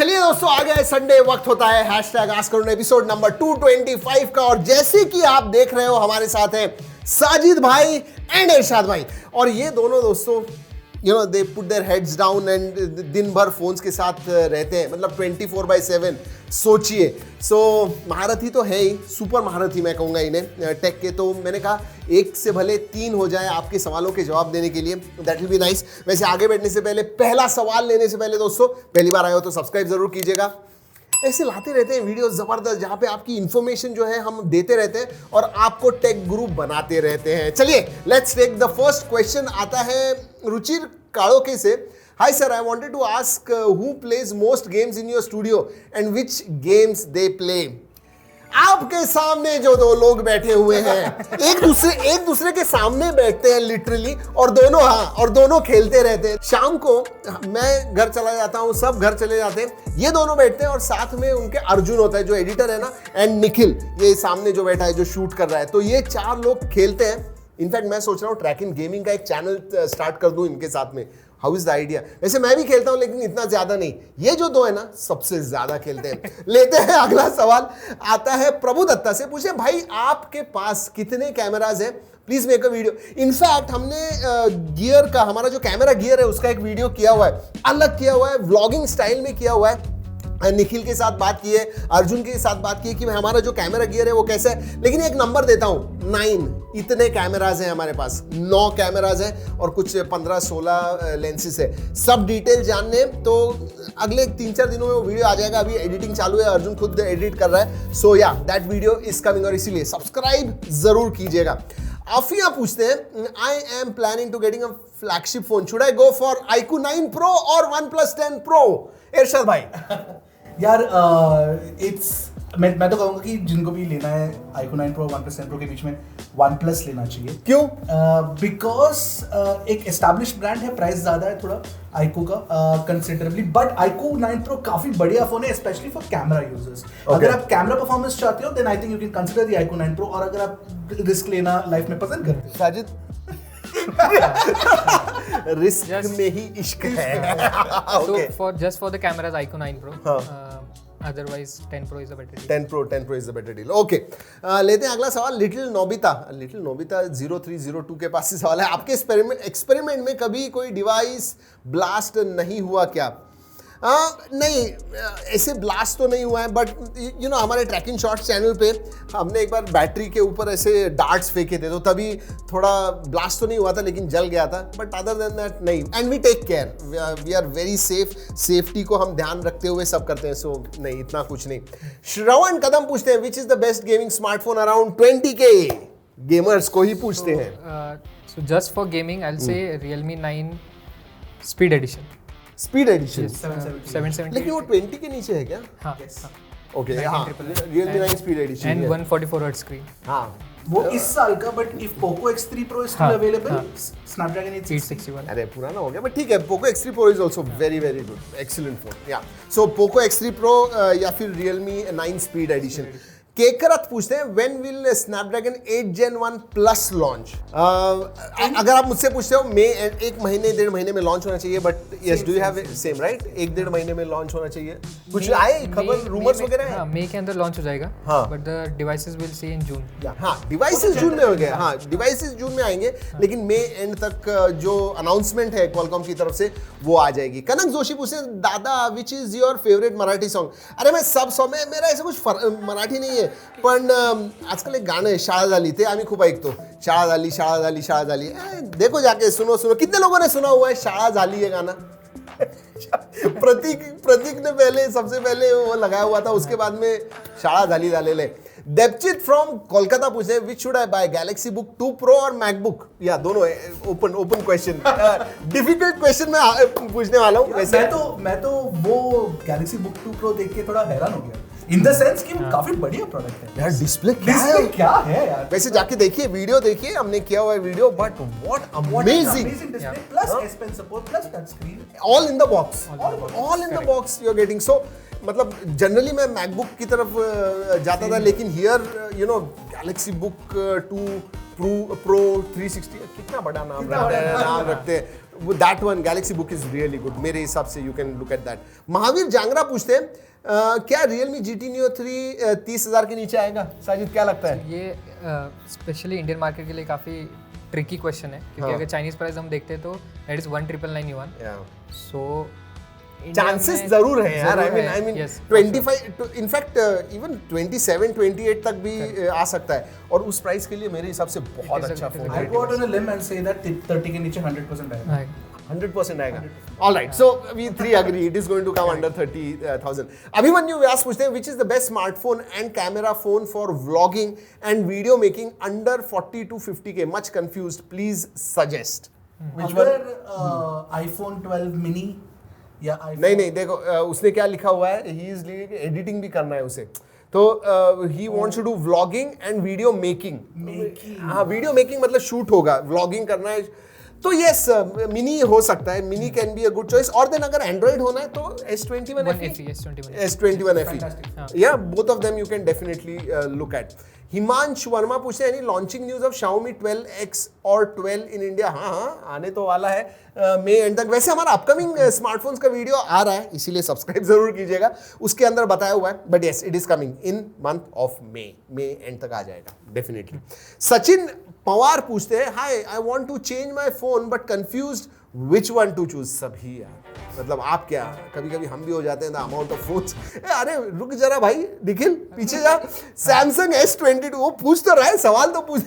चलिए दोस्तों, आ गया संडे, वक्त होता है हैशटैग आस्क करुण एपिसोड नंबर 225 का। और जैसे कि आप देख रहे हो, हमारे साथ है साजिद भाई एंड इरशाद भाई। और ये दोनों दोस्तों they put their heads down and दिन भर फोन्स के साथ रहते हैं, मतलब 24/7। सोचिए, महारथी तो है ही, सुपर महारथी मैं कहूँगा इन्हें टेक के। तो मैंने कहा एक से भले तीन हो जाए आपके सवालों के जवाब देने के लिए, दैट विल बी नाइस। वैसे आगे बढ़ने से पहले, पहला सवाल लेने से पहले दोस्तों, पहली बार आए हो तो सब्सक्राइब जरूर कीजिएगा। ऐसे लाते रहते हैं वीडियो जबरदस्त, जहां पे आपकी इन्फॉर्मेशन जो है हम देते रहते हैं और आपको टेक गुरु बनाते रहते हैं। चलिए let's take the first question. आता है रुचिर काड़ोके से। Hi sir, I wanted to ask who plays most games in your studio and which games they play. आपके सामने जो दो लोग बैठे हुए हैं, एक दूसरे के सामने बैठते हैं लिटरली, और दोनों खेलते रहते हैं। शाम को मैं घर चला जाता हूँ, सब घर चले जाते हैं, ये दोनों बैठते हैं और साथ में उनके अर्जुन होता है जो एडिटर है ना, एंड निखिल ये सामने जो बैठा है जो शूट कर रहा है। तो ये चार लोग खेलते हैं। इनफैक्ट मैं सोच रहा हूँ ट्रैक इन गेमिंग का एक चैनल स्टार्ट कर दूं इनके साथ में। How is the idea? वैसे मैं भी खेलता हूं लेकिन इतना ज्यादा नहीं, ये जो दो है ना सबसे ज्यादा खेलते हैं। लेते हैं अगला सवाल। आता है प्रभु दत्ता से। पूछे भाई आपके पास कितने कैमराज हैं, please make a video. In fact हमने गियर का, हमारा जो कैमरा गियर है उसका एक वीडियो किया हुआ है, अलग किया हुआ है, व्लॉगिंग स्टाइल में किया हुआ है। निखिल के साथ बात की है, अर्जुन के साथ बात की है कि हमारा जो कैमरा गियर है वो कैसा है। लेकिन एक नंबर देता हूं, 9 इतने कैमराज हैं हमारे पास, 9 कैमराज हैं और कुछ 15-16 लेंसेस है। सब डिटेल जानने तो अगले 3-4 दिनों में वो वीडियो आ जाएगा। अभी एडिटिंग चालू है, अर्जुन खुद एडिट कर रहा है। सो या दैट वीडियो इज कमिंग, और इसीलिए सब्सक्राइब जरूर कीजिएगा। आफिया पूछते हैं, I am planning to getting a flagship phone, should I go for iQOO 9 Pro और OnePlus 10 Pro? इरशाद भाई। यार मैं तो कहूँगा कि जिनको भी लेना है iQOO 9 Pro और OnePlus 10 Pro के बीच में OnePlus लेना चाहिए। क्यों? बिकॉज एक एस्टैब्लिश ब्रांड है, प्राइस ज़्यादा है थोड़ा iQOO का कंसिडरेबली, बट iQOO 9 Pro काफ़ी बढ़िया फ़ोन है, स्पेशली फॉर कैमरा यूजर्स। अगर आप कैमरा परफॉर्मेंस चाहते हो then I think you can consider the iQOO 9 Pro। और अगर आप रिस्क लेना लाइफ में पसंद करते हो, साजिद रिस्क में ही इश्क है। So just for the cameras, iQOO 9 Pro. Otherwise 10 Pro is a better deal. 10 Pro is a better deal. Okay. लेते हैं अगला सवाल। लिटिल नोबिता 0302 के पास से सवाल है। आपके एक्सपेरिमेंट में कभी कोई डिवाइस ब्लास्ट नहीं हुआ क्या? नहीं, ऐसे ब्लास्ट तो नहीं हुआ है, बट हमारे ट्रैकिंग शॉट्स चैनल पे हमने एक बार बैटरी के ऊपर ऐसे डार्ट्स फेंके थे, तो तभी थोड़ा ब्लास्ट तो नहीं हुआ था, लेकिन जल गया था। बट अदर देन दैट नहीं। And we take care, we are very safe, safety को हम ध्यान रखते हुए सब करते हैं। सो नहीं, इतना कुछ नहीं। श्रवण कदम पूछते हैं, which is the best gaming smartphone around 20K? Gamers को ही पूछते हैं। So just for gaming, I'll say Realme 9 Speed Edition. Speed edition 770. लेकिन वो 20 के नीचे है क्या? हाँ, ओके, हाँ, Realme 9 speed edition and 144 Hz screen. हाँ, वो इस साल का। But if Poco X3 Pro is still available, Snapdragon 860 अरे पुराना हो गया, बट ठीक है। Poco X3 Pro is also very very good, excellent phone. Yeah, so Poco X3 Pro या फिर Realme 9 स्पीड एडिशन। केकरत पूछते हैं, when will Snapdragon 8 Gen 1 Plus launch? अगर आप मुझसे पूछते हो, एक महीने 1.5 महीने में लॉन्च होना चाहिए, but yes, do you have same right? 1-1.5 महीने में लॉन्च होना चाहिए। कुछ आए खबर, रूमर्स वगैरह है? हाँ, मई के अंदर लॉन्च हो जाएगा। हाँ, but the devices will see in June. हाँ, डिवाइसेस जून में हो गए। हाँ, डिवाइसेस जून में आएंगे, लेकिन मई एंड तक जो अनाउंसमेंट है क्वालकॉम की तरफ से वो आ जाएगी। कनक जोशी पूछते हैं, दादा which is your favourite Marathi song? अरे मैं सब सॉन्ग में, मेरा ऐसा कुछ मराठी नहीं है, पण आजकल एक गाणं आहे, शाळा झाली, ते आम्ही खूप ऐकतो। शाळा झाली, शाळा झाली, शाळा झाली। देखो जाके सुनो। कितने लोगों ने सुना हुआ है शाळा झाली ये गाना? प्रतीक ने सबसे पहले वो लगाया हुआ था, उसके बाद में शाळा झाली झालेले। देवचित फ्रॉम कोलकाता पूछे, which should I buy, Galaxy Book 2 Pro और मैकबुक? या दोनों है। ओपन क्वेश्चन, डिफिकल्ट क्वेश्चन मैं पूछने वाला हूँ। वैसे मैं तो वो गैलेक्सी बुक 2 Pro देख के थोड़ा हैरान हो गया, इन द सेंस कि वो काफी बढ़िया प्रोडक्ट है यार। डिस्प्ले क्या है यार? वैसे जाके देखिए, वीडियो देखिए, हमने किया हुआ है video, but what amazing display, plus S Pen support, plus touch screen, all in the box, all in the box you are getting. So मतलब जनरली मैं मैकबुक की तरफ जाता था, लेकिन हियर गैलेक्सी बुक 2 Pro 360, कितना बड़ा नाम रखते हैं। That one Galaxy book is really good मेरे हिसाब से. You can look at that. Mahavir Jangra पूछते हैं क्या Realme GT Neo 3 30,000 के नीचे आएगा? साजिद क्या लगता है? ये स्पेशली इंडियन मार्केट के लिए काफ़ी ट्रिकी क्वेश्चन है क्योंकि अगर चाइनीज प्राइस हम देखते हैं तो that is 1999 yuan. So chances जरूर है यार. आई मीन 25 इनफैक्ट इवन 27 28 तक भी आ सकता है और उस प्राइस के लिए मेरे हिसाब से बहुत अच्छा फोन है. I go out on a limb and say that 30 के नीचे 100% आएगा. 100% आएगा. All right, so we three agree it is going to come under 30,000. Abhimanyu व्यास पूछते हैं which is the best smartphone and camera phone for vlogging and video making under 40 to 50K? Much confused. Please suggest. Which one? iPhone 12 mini या नहीं देखो उसने क्या लिखा हुआ है. He is एडिटिंग भी करना है उसे. तो he wants to do vlogging and video making. हाँ वीडियो मेकिंग मतलब शूट होगा. व्लॉगिंग करना है तो यस मिनी हो सकता है. Mini can be a good choice. और देन अगर एंड्रॉइड होना है तो S21 FE या both of them you can definitely look at. Himansh Verma पूछते हैं any launching news of Xiaomi 12X और 12 इन इंडिया? हाँ आने तो वाला है मई एंड तक. वैसे हमारा अपकमिंग स्मार्टफोन्स का वीडियो आ रहा है इसीलिए सब्सक्राइब जरूर कीजिएगा. उसके अंदर बताया हुआ है but yes it is coming in month of May end तक आ जाएगा डेफिनेटली. सचिन पवार पूछते हैं hi I want to change my phone but confused which one to choose. सभी यार मतलब आप क्या कभी कभी हम भी हो जाते हैं द अमाउंट ऑफ फोन्स. अरे रुक जरा भाई निखिल पीछे जा. सैमसंग S22 वो पूछ तो रहा है सवाल तो पूछ.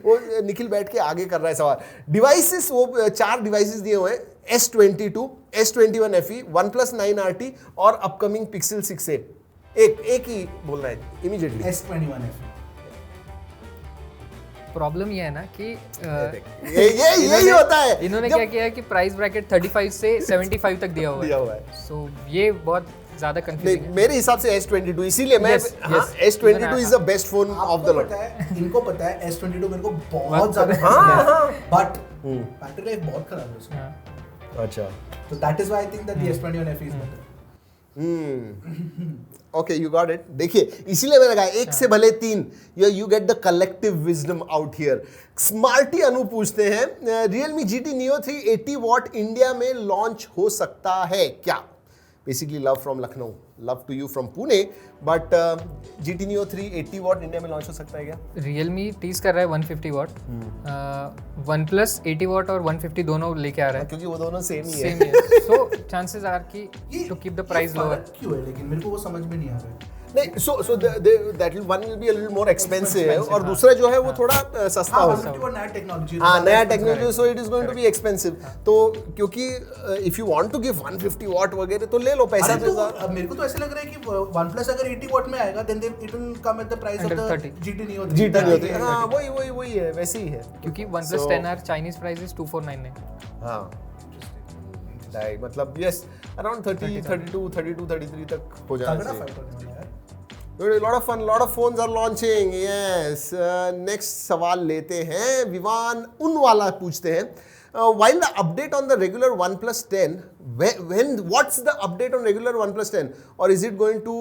वो निखिल बैठ के आगे कर रहा है सवाल. डिवाइसेस वो 4 डिवाइसेस दिए हुए हैं S22 S21 FE OnePlus 9RT और अपकमिंग Pixel 6a. एक ही बोलना है इमीडिएटली. S21 FE. प्रॉब्लम ये है ना कि यही होता है. इन्होंने क्या किया है कि प्राइस ब्रैकेट 35 से 75 तक दिया हुआ है. सो ये बहुत ज्यादा कंफ्यूजिंग है मेरे हिसाब से S22 इसीलिए मैं S22 is the best phone of the lot. इनको पता है S22 मेरे को बहुत ज्यादा बट बैटरी लाइफ बहुत खराब है उसका. अच्छा तो that is why I think that the S21 FE is better. Okay you got it. देखिए इसीलिए मैंने कहा एक से भले 3. You get the collective wisdom out here. Smarty Anu पूछते हैं Realme GT Neo 3 80 watt India में लॉन्च हो सकता है क्या? Basically love from Lucknow. Love to you from Pune but GT Neo 3 80 watt India में लॉन्च हो सकता है क्या? Realme टीज कर रहा है 150 वॉट. OnePlus 80 वॉट और 150 दोनों लेके आ रहा है क्योंकि वो दोनों सेम ही है. सो चांसेस आर कि to keep the price lower. क्यों है लेकिन मेरे को वो समझ में नहीं आ रहा है. नहीं so that one will be a little more expensive और दूसरा जो है वो थोड़ा सस्ता होगा. नया टेक्नोलॉजी. हाँ नया technology so it is going to be expensive. तो क्योंकि if you want to give 150 watt वगैरह तो ले लो पैसा. तो मेरे को तो ऐसा लग रहा है कि OnePlus अगर 80 वॉट में आएगा then it will come at the price of the GT Neo 3. हाँ वही है वैसे ही है क्योंकि OnePlus 10R Chinese price is 2499. हाँ मतलब यस अराउंड 30 32 32 33 तक हो जाना चाहिए. A lot of phones are launching. Yes. Next सवाल लेते हैं. विवान उनवाला पूछते हैं while the update on the regular OnePlus 10 what's the update on regular OnePlus 10 or is it going to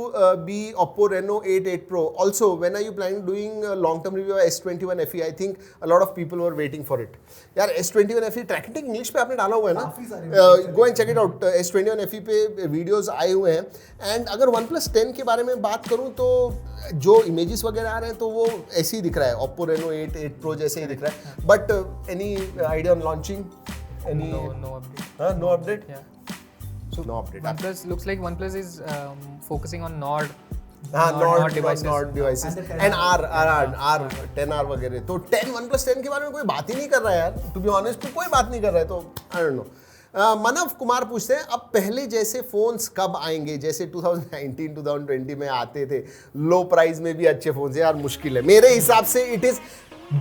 be Oppo Reno 8 Pro? Also when are you planning doing long term review of S21 FE? I think a lot of people were waiting for it. यार S21 FE trekking English पे आपने डाला हुआ है ना. Go and check it out. S21 FE पे videos आए हुए हैं. एंड अगर OnePlus 10 के बारे में बात करूं तो जो इमेजेस वगैरह आ रहे हैं तो वो ऐसे ही दिख रहा है. Oppo Reno 8 Pro जैसे ही दिख रहा है. But any idea on launching? No update. No update? Yeah. So no update. OnePlus looks like OnePlus is focusing on Nord. Nord devices. And R 10R वगैरह. तो 10 OnePlus 10 के बारे में कोई बात ही नहीं कर रहा है यार. To be honest कोई बात नहीं कर रहा है तो I don't know. मनव कुमार पूछते हैं अब पहले जैसे फोन्स कब आएंगे जैसे 2019 2020 में आते थे. लो प्राइस में भी अच्छे फोन्स. यार मुश्किल है मेरे हिसाब से. इट इज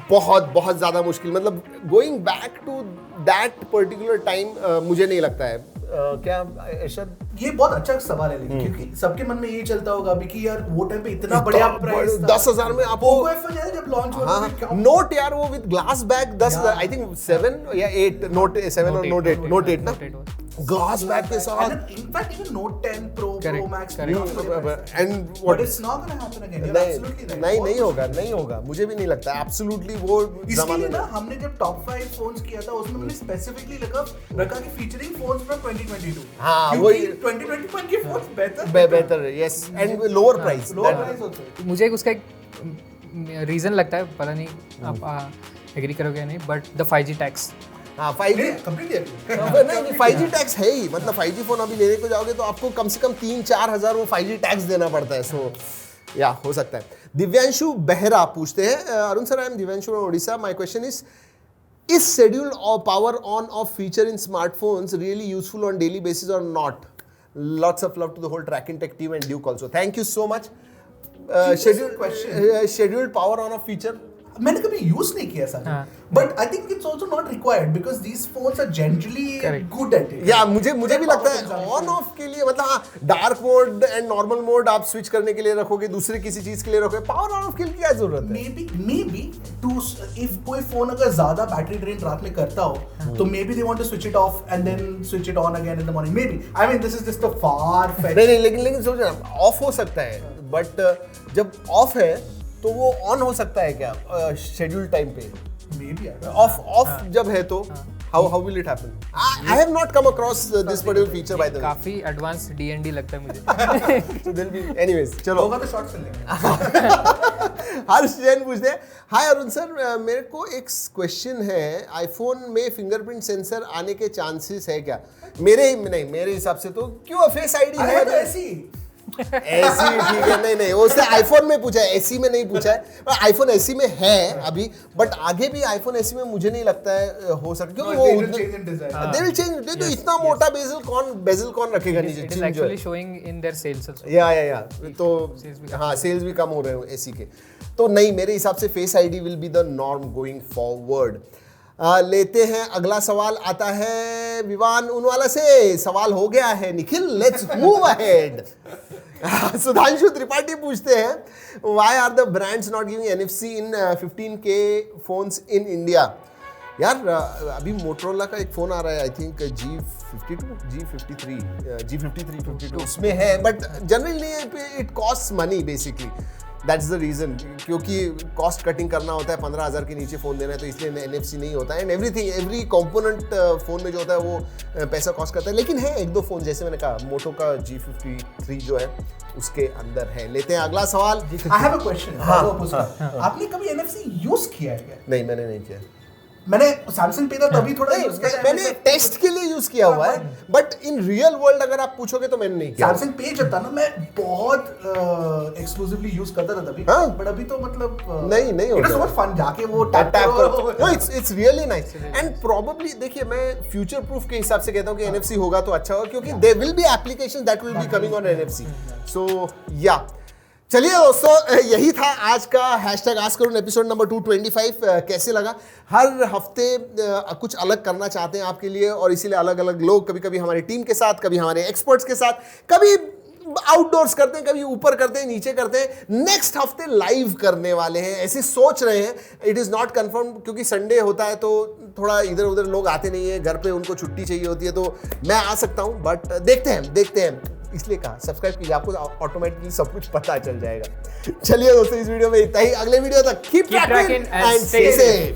बहुत ज़्यादा मुश्किल. मतलब going back to that particular time मुझे नहीं लगता है. क्या अर्शद? ये बहुत अच्छा सवाल है लेकिन क्योंकि सबके मन में यही चलता होगा अभी कि यार वो टाइम पे इतना बढ़िया प्राइस 10,000 में आपको Poco F1 यार जब लॉन्च हुआ था. नोट यार वो with glass back 10,000 I think 7 या 8 नोट 7 और नोट 8 ना ग्लास बैक के साथ, in fact even Note 10 Pro Max and but it's not going to happen again. You're absolutely right. नहीं होगा, मुझे भी नहीं लगता एब्सोल्युटली वो इसलिए ना हमने जब टॉप 5 फोन्स किया था उसमें हमने स्पेसिफिकली रखा कि फीचरिंग फोन्स फ्रॉम 2022. हाँ, क्योंकि 2021 के फोन्स बेहतर यस एंड लोअर प्राइस. होते. मुझे उसका एक रीजन लगता है, पता नहीं आप एग्री करोगे या नहीं, बट द 5G टैक्स. हाँ 5G कंप्लीटली नहीं 5G टैक्स है ही, मतलब 5G फोन अभी लेने को जाओगे तो आपको कम से कम 3-4 हज़ार वो 5G टैक्स देना पड़ता है. सो या हो सकता है. दिव्यांशु बेहरा पूछते हैं, Arun sir, I am Divyanshu from Odisha, my question is schedule or power on off feature in smartphones really useful on daily basis or not? Lots of love to the whole Track and Tech team and Duke also. Thank you so much. Scheduled power on off feature. मैंने कभी use नहीं किया sir, but I think it's also not required because these phones are generally good at it. या मुझे भी लगता है on off के लिए, मतलब हाँ dark mode and normal mode आप स्विच करने के लिए रखोगे, दूसरे किसी चीज के लिए रखोगे, पावर ऑन ऑफ के लिए क्या जरूरत है? मे बी टू इफ कोई फोन अगर ज्यादा बैटरी ड्रेन रात में करता हो तो maybe they want to switch it off and then switch it on again in the morning. Maybe I mean this is just a far fetch. नहीं लेकिन सोचो ना, ऑफ हो सकता है, बट जब ऑफ है तो वो ऑन हो सकता है क्या शेड्यूल टाइम पे? मे बी ऑफ जब है तो how will it happen? I have not come across this particular feature by the way. काफी एडवांस D&D लगता है मुझे. So there'll be anyways, चलो होगा तो शॉर्ट फिल्म लेंगे. हर्ष जैन पूछते हैं, हाय अरुण सर, मेरे को एक क्वेश्चन है, आईफोन में फिंगरप्रिंट सेंसर आने के चांसेस है क्या? मेरे हिसाब से तो क्यों, फेस आईडी है तो ऐसी ठीक है. नहीं उसने आईफोन में पूछा है, एसी में नहीं पूछा है. आईफोन एसी में है अभी, बट आगे भी आईफोन एसी में मुझे नहीं लगता है हो सकता, क्योंकि वो दे विल चेंज. तो इतना मोटा बेजल कौन रखेगा नीचे? It is actually showing in their sales also. या तो हाँ सेल्स भी कम हो रहे हैं एसी के. तो नहीं, मेरे हिसाब से face ID will be the norm going forward. लेते हैं अगला सवाल आता है विवान उनवाला से. सवाल हो गया है Nikhil, let's move ahead. Sudhanshu Tripathi पूछते हैं, why are the brands not giving NFC in 15K phones in India? यार अभी मोटरोला का एक फोन आ रहा है, आई थिंक G53 उसमें है, but generally it cost money basically. That's the reason, क्योंकि कॉस्ट कटिंग करना होता है, 15,000 के नीचे फ़ोन देना है, तो इसलिए NFC नहीं होता है. एंड एवरी कंपोनेंट फ़ोन में जो होता है वो पैसा कॉस्ट करता है. लेकिन है एक दो फ़ोन, जैसे मैंने कहा मोटो का G53 जो है उसके अंदर है. लेते हैं अगला सवाल. I have a question. आपने कभी NFC यूज किया है क्या? नहीं, मैंने नहीं किया. मैंने सैमसंग पे था तभी थोड़ा यूज किया. मैंने टेस्ट के लिए यूज किया हुआ है, बट इन रियल वर्ल्ड अगर आप पूछोगे तो मैंने नहीं किया. सैमसंग पे जब था ना, मैं बहुत एक्सक्लूसिवली यूज करता था तभी, बट अभी तो मतलब नहीं होता. इट्स सो फन जाके वो टैप करो. No it's really nice and probably देखिए, मैं फ्यूचर प्रूफ के हिसाब से कहता हूं कि NFC होगा तो अच्छा होगा, क्योंकि there will be application that will be coming on NFC. So या चलिए दोस्तों, यही था आज का #AskArun एपिसोड नंबर 225. कैसे लगा? हर हफ्ते कुछ अलग करना चाहते हैं आपके लिए, और इसीलिए अलग अलग लोग, कभी कभी हमारी टीम के साथ, कभी हमारे एक्सपर्ट्स के साथ, कभी आउटडोर्स करते हैं, कभी ऊपर करते हैं, नीचे करते हैं. नेक्स्ट हफ्ते लाइव करने वाले हैं, ऐसे सोच रहे हैं. इट इज़ नॉट कंफर्म, क्योंकि संडे होता है तो थोड़ा इधर उधर लोग आते नहीं है, घर पे उनको छुट्टी चाहिए होती है, तो मैं आ सकता हूँ, बट देखते हैं. इसलिए कहा सब्सक्राइब कीजिए, आपको ऑटोमेटिकली सब कुछ पता चल जाएगा. चलिए दोस्तों, इस वीडियो में इतना ही. अगले वीडियो तक keep trekking and stay safe.